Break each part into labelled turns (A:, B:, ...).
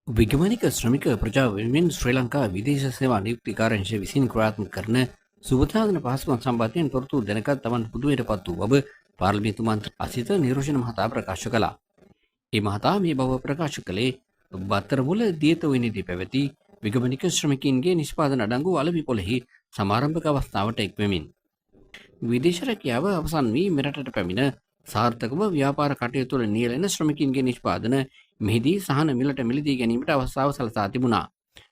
A: වෛගමනික ශ්‍රමික ප්‍රජාව වෙනුවෙන් ශ්‍රී ලංකා විදේශ සේවා නියුක්ති කාර්යාංශය විසින් ක්‍රියාත්මක කරන සුබසාධන පහසුකම් සම්බන්ධයෙන් තොරතුරු දැනගත් තමන් පුදුමයට පත් වූ බව පාර්ලිමේන්තු මන්ත්‍රී අසිත නිරෝෂණ මහතා ප්‍රකාශ කළා. ඒ මහතා මේ බව ප්‍රකාශ කළේ බත්තරමුල දියතොවිනිදී පැවති විගමනික ශ්‍රමිකයින්ගේ නිෂ්පාදන අඩංගු අලෙවි පොළෙහි සමාරම්භක අවස්ථාවට එක්වෙමින් විදේශ රැකියාව අවසන් වී මෙරටට පැමිණ සාර්ථකව ව්‍යාපාර කටයුතු වල නියැලෙන ශ්‍රමිකයින්ගේ නිෂ්පාදන මෙහිදී සහන මිලට මිලදී ගැනීමට අවස්ථාව සලසා තිබුණා.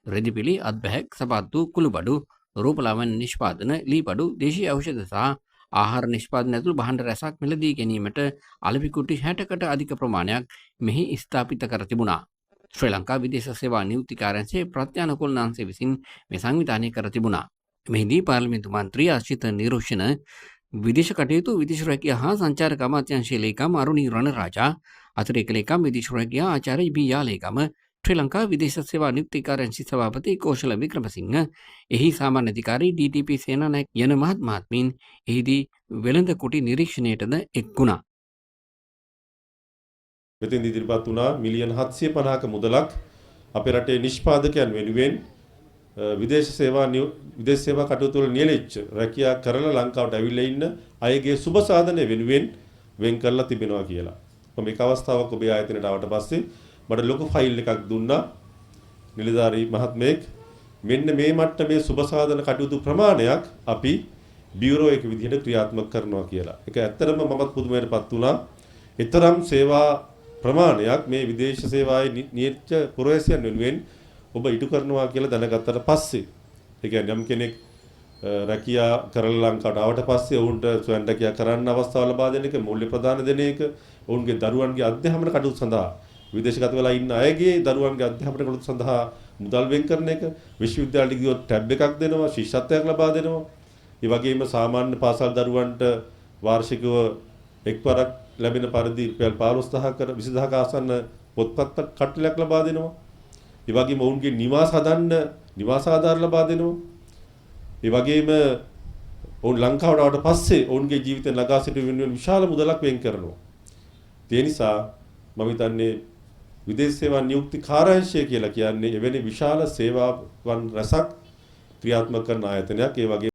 A: රෙදිපිලි, අත්බැහැක්, සපත්තු, කුළුබඩු, රූපලාවන්‍ය නිෂ්පාදන, ලීබඩු, දේශීය ඖෂධ සහ ආහාර නිෂ්පාදන ඇතුළු භාණ්ඩ රැසක් මිලදී ගැනීමට අලෙවි කුටි 60කට අධික ප්‍රමාණයක් මෙහි ස්ථාපිත කර තිබුණා. ශ්‍රී ලංකා විදේශ සේවා නියුක්ති කාර්යාංශයේ ප්‍රත්‍යානුකූල නාංශය විසින් මේ සංවිධානය කර තිබුණා. මෙහිදී පාර්ලිමේන්තු මන්ත්‍රී අසිත නිරෝෂණ විදේශ කටයුතු විදේශ රැකියා හා සංචාරක අමාත්‍යාංශයේ ලේකම් අරුණි රණරාජා අතිරේක ලේකම් විදේශ රැකියා ආචාර්ය බී යාලේගම ශ්‍රී ලංකා විදේශ සේවා නියුක්ති කාර්යාංශ සභාපති කෝෂල වික්‍රමසිංහ එහි සාමාන්‍ය අධිකාරී ඩීටීපී සේනානායක යන මහත්මීන් එහිදී වෙළඳ කුටි නිරීක්ෂණයටද එක් වුණා.
B: මෙතෙන් ඉදිරිපත් වුණා මිලියන 750ක මුදලක් අපේ රටේ නිෂ්පාදකයන් වෙනුවෙන් විදේශ සේවා කටයුතු වල නියැලෙච්ච රැකියා කරලා ලංකාවට ඇවිල්ලා ඉන්න අයගේ සුබ සාධනය වෙනුවෙන් වෙන් කරලා තිබෙනවා කියලා. මම මේක අවස්ථාවක් ඔබේ ආයතනයට ආවට පස්සේ මට ලොකු ෆයිල් එකක් දුන්නා. නිලධාරී මහත්මයෙක් මෙන්න මේ මට්ටමේ සුබ සාධන කටයුතු ප්‍රමාණයක් අපි බියුරෝ එක විදිහට ක්‍රියාත්මක කරනවා කියලා. ඒක ඇත්තටම මමත් පුදුමයටපත් වුණා. ඊතරම් සේවා ප්‍රමාණයක් මේ විදේශ සේවාවේ නියැච්ච පුරවැසියන් වෙනුවෙන් ඔබ ඉටු කරනවා කියලා දැනගත්තට පස්සේ ඒ කියන්නේ යම් කෙනෙක් රැකියා කරලා ලංකාවට ආවට පස්සේ ඔවුන්ට ස්වයං රැකියා කරන්න අවස්ථාව ලබා දෙන එක, මූල්‍ය ප්‍රදාන දෙන එක, ඔවුන්ගේ දරුවන්ගේ අධ්‍යාපන කටයුතු සඳහා විදේශගත වෙලා ඉන්න අයගේ දරුවන්ගේ අධ්‍යාපන කටයුතු සඳහා මුදල් වෙන් කරන එක, විශ්වවිද්‍යාලයට ගියොත් ටැබ් එකක් දෙනවා, ශිෂ්‍යත්වයක් ලබා දෙනවා. ඒ වගේම සාමාන්‍ය පාසල් දරුවන්ට වාර්ෂිකව එක්වරක් ලැබෙන පරිදි රුපියල් 15000ක 20000ක ආසන්න පොත්පත් කට්ටලයක් ලබා දෙනවා. ඒ වගේම ඔවුන්ගේ නිවාස හදන්න නිවාස ආධාර ලබා දෙනවා. ඒ වගේම ඔවුන් ලංකාවට ආවට පස්සේ ඔවුන්ගේ ජීවිතේ නගා සිටු වෙනුවෙන් විශාල මුදලක් වෙන් කරනවා. ඒ නිසා මම හිතන්නේ විදේශ සේවා නියුක්ති කාර්යාංශය කියලා කියන්නේ එවැනි විශාල සේවාවන් රැසක් ක්‍රියාත්මක කරන ආයතනයක්. ඒ වගේ